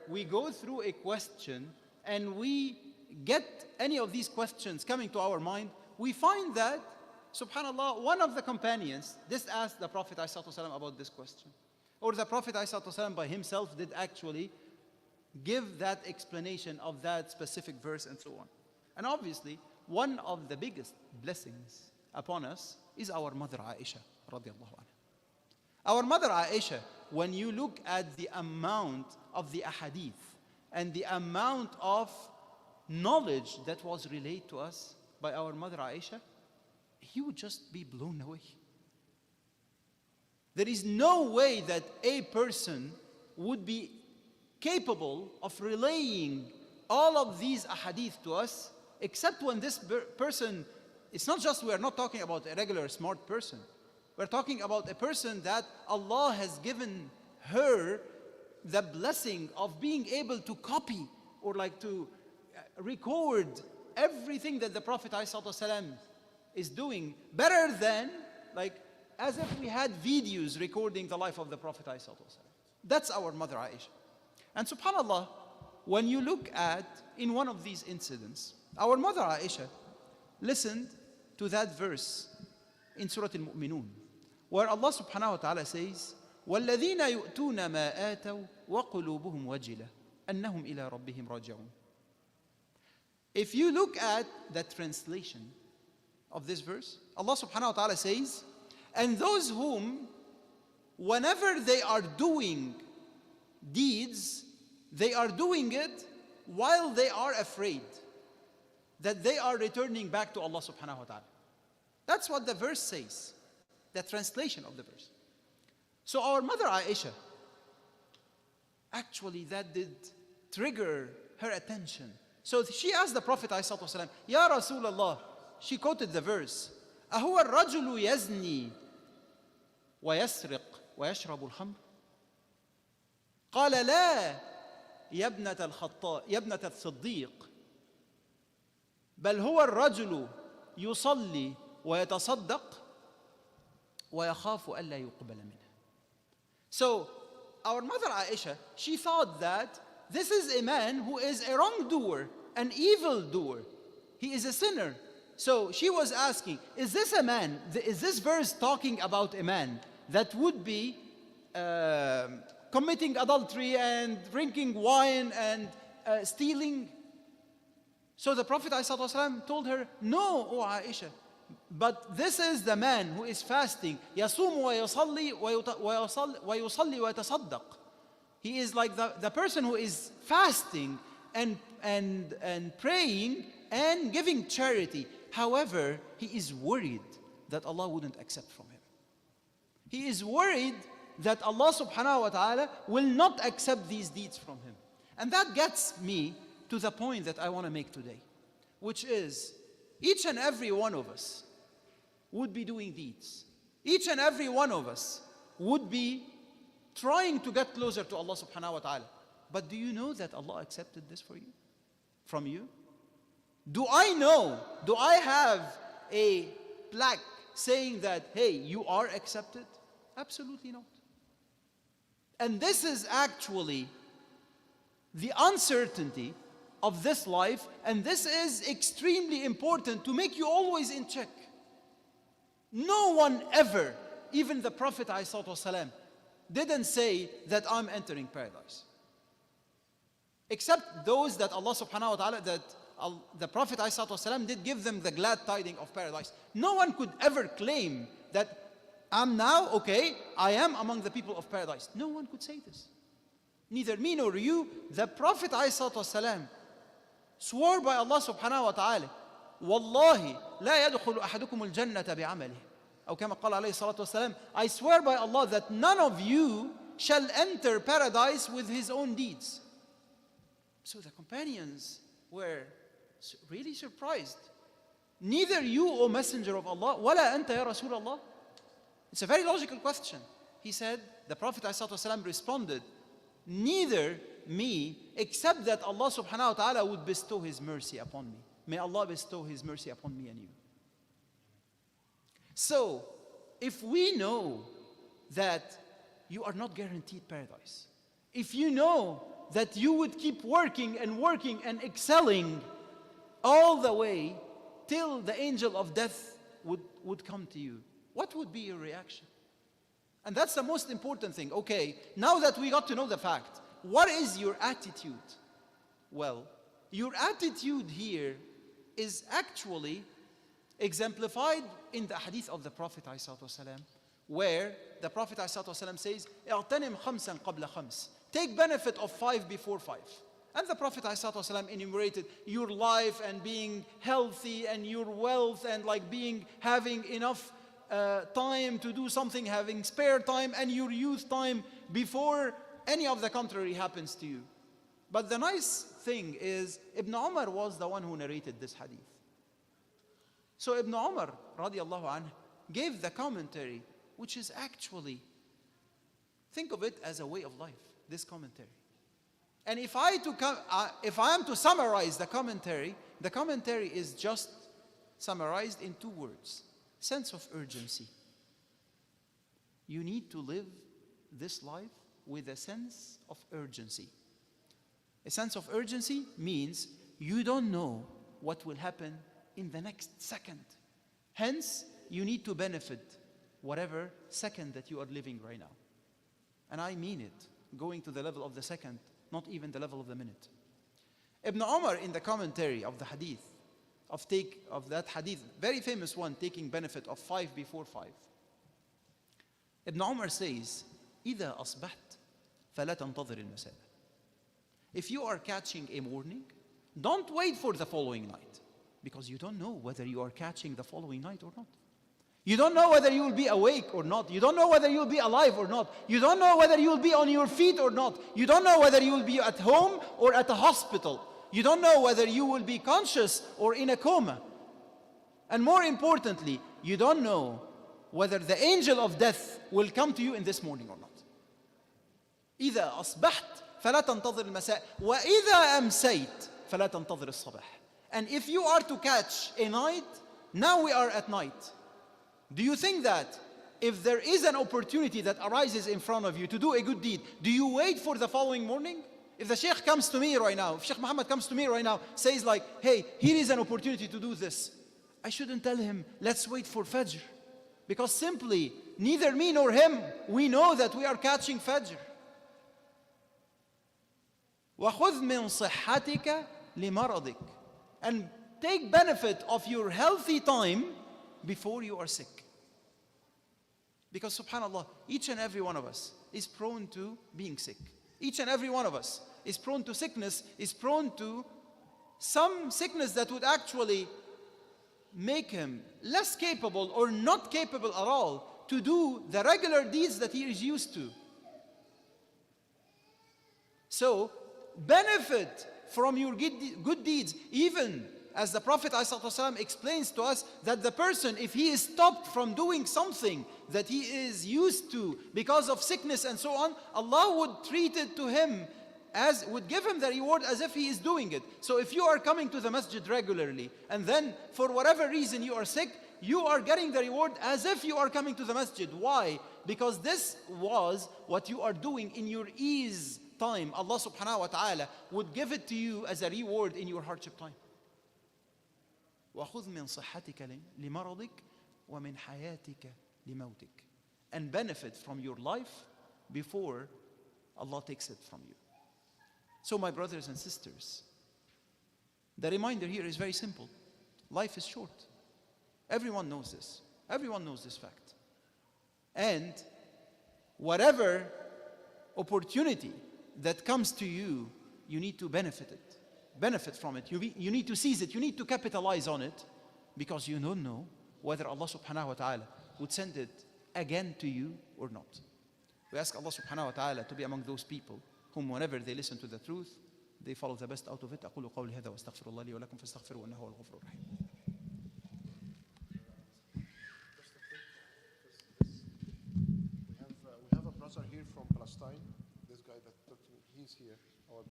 we go through a question and we get any of these questions coming to our mind, we find that, subhanAllah, one of the companions just asked the Prophet ﷺ about this question. Or the Prophet ﷺ by himself did actually give that explanation of that specific verse and so on. And obviously, one of the biggest blessings upon us is our mother Aisha radiallahu anha. Our mother Aisha, when you look at the amount of the ahadith and the amount of knowledge that was relayed to us by our mother Aisha, you would just be blown away. There is no way that a person would be capable of relaying all of these ahadith to us, except when this person, it's not just, we're not talking about a regular smart person. We're talking about a person that Allah has given her the blessing of being able to copy or like to record everything that the Prophet ﷺ is doing better than like as if we had videos recording the life of the Prophet ﷺ. That's our mother Aisha. And subhanAllah, when you look at in one of these incidents, our mother Aisha listened to that verse in Surah Al-Mu'minun, where Allah subhanahu wa ta'ala says, وَالَّذِينَ يُؤْتُونَ مَا آتَوْا وَقُلُوبُهُمْ وَجِلَةٌ أَنَّهُمْ إِلَىٰ رَبِّهِمْ رَاجِعُونَ. If you look at the translation of this verse, Allah subhanahu wa ta'ala says, and those whom, whenever they are doing deeds, they are doing it while they are afraid that they are returning back to Allah subhanahu wa ta'ala. That's what the verse says, the translation of the verse. So our mother Aisha, actually that did trigger her attention. So she asked the Prophet ﷺ, Ya Rasulullah, she quoted the verse, أهو الرجل يزني ويسرق ويشرب الخمر؟ قال لا يا ابنة الصديق بل هو الرجل يصلي ويتصدق ويخاف ألا يقبل منه. So our mother Aisha, she thought that this is a man who is a wrongdoer, an evildoer. He is a sinner. So she was asking, is this a man, is this verse talking about a man that would be committing adultery and drinking wine and stealing? So the Prophet ﷺ told her, no, O Aisha, but this is the man who is fasting. يصوم ويصلي ويتصدق. He is like the person who is fasting and praying and giving charity. However, he is worried that Allah wouldn't accept from him. He is worried that Allah subhanahu wa ta'ala will not accept these deeds from him. And that gets me to the point that I want to make today, which is each and every one of us would be doing deeds. Each and every one of us would be trying to get closer to Allah subhanahu wa ta'ala. But do you know that Allah accepted this for you? From you? Do I know? Do I have a plaque saying that, hey, you are accepted? Absolutely not. And this is actually the uncertainty of this life, and this is extremely important to make you always in check. No one ever, even the Prophet ﷺ, didn't say that I'm entering paradise. Except those that Allah subhanahu wa ta'ala, that the Prophet ﷺ did give them the glad tidings of paradise. No one could ever claim that I'm now, okay, I am among the people of paradise. No one could say this. Neither me nor you. The Prophet ﷺ swore by Allah subhanahu wa ta'ala, Wallahi la yadkhulu ahadukum al-jannata bi'amalihi. أو كما قال عليه الصلاة والسلام, I swear by Allah that none of you shall enter paradise with his own deeds. So the companions were really surprised. Neither you, O Messenger of Allah, ولا أنت يا رسول الله. It's a very logical question. He said, the Prophet ﷺ responded, neither me, except that Allah subhanahu wa ta'ala would bestow his mercy upon me. May Allah bestow his mercy upon me and you. So, if we know that you are not guaranteed paradise, if you know that you would keep working and working and excelling all the way till the angel of death would come to you, what would be your reaction? And that's the most important thing. Okay, now that we got to know the fact, what is your attitude? Well, your attitude here is actually exemplified in the hadith of the Prophet ﷺ, where the Prophet ﷺ says, اغتنم خمسا قبل خمس. Take benefit of 5 before 5. And the Prophet ﷺ enumerated your life and being healthy and your wealth and like having enough time to do something, having spare time and your youth time before any of the contrary happens to you. But the nice thing is Ibn Umar was the one who narrated this hadith. So Ibn Umar radiallahu anhu gave the commentary, which is actually, think of it as a way of life, this commentary. And if I am to summarize the commentary is just summarized in 2 words: sense of urgency. You need to live this life with a sense of urgency. A sense of urgency means you don't know what will happen in the next second. Hence, you need to benefit whatever second that you are living right now. And I mean it, going to the level of the second, not even the level of the minute. Ibn Umar, in the commentary of the hadith, of that hadith, very famous one, taking benefit of 5 before 5. Ibn Umar says, إِذَا أَصْبَحْتَ فَلَا تَنْتَظِرِ الْمَسَاءَ. If you are catching a morning, don't wait for the following night, because you don't know whether you are catching the following night or not. You don't know whether you will be awake or not. You don't know whether you will be alive or not. You don't know whether you will be on your feet or not. You don't know whether you will be at home or at a hospital. You don't know whether you will be conscious or in a coma. And more importantly, you don't know whether the angel of death will come to you in this morning or not. إذا أصبحت فلا تنتظر المساء وإذا أمسيت فلا تنتظر الصباح. And if you are to catch a night, now we are at night. Do you think that if there is an opportunity that arises in front of you to do a good deed, do you wait for the following morning? If the Sheikh comes to me right now, if Sheikh Muhammad comes to me right now, says like, hey, here is an opportunity to do this, I shouldn't tell him, let's wait for Fajr. Because simply, neither me nor him, we know that we are catching Fajr. وَخُذْ مِنْ صِحَّتِكَ لِمَرَضِكَ. And take benefit of your healthy time before you are sick. Because subhanAllah, each and every one of us is prone to being sick. Each and every one of us is prone to sickness, is prone to some sickness that would actually make him less capable or not capable at all to do the regular deeds that he is used to. So, benefit from your good deeds, even as the Prophet ﷺ explains to us that the person, if he is stopped from doing something that he is used to because of sickness and so on, Allah would treat it to him would give him the reward as if he is doing it. So if you are coming to the masjid regularly and then for whatever reason you are sick, you are getting the reward as if you are coming to the masjid. Why? Because this was what you are doing in your ease time. Allah subhanahu wa ta'ala would give it to you as a reward in your hardship time. وَخُذْ مِنْ صِحَّتِكَ لِمَرَضِكَ وَمِنْ حَيَاتِكَ لِمَوْتِكَ. And benefit from your life before Allah takes it from you. So my brothers and sisters, the reminder here is very simple. Life is short. Everyone knows this. Everyone knows this fact. And whatever opportunity that comes to you, you need to benefit from it. You need to seize it. You need to capitalize on it, because you don't know whether Allah subhanahu wa ta'ala would send it again to you or not. We ask Allah subhanahu wa ta'ala to be among those people whom whenever they listen to the truth, they follow the best out of it. أقول قولي هذا واستغفر الله لي ولكم فاستغفروه إنه هو الغفور الرحيم. We have a brother here from Palestine. This guy that talked to me, he's here.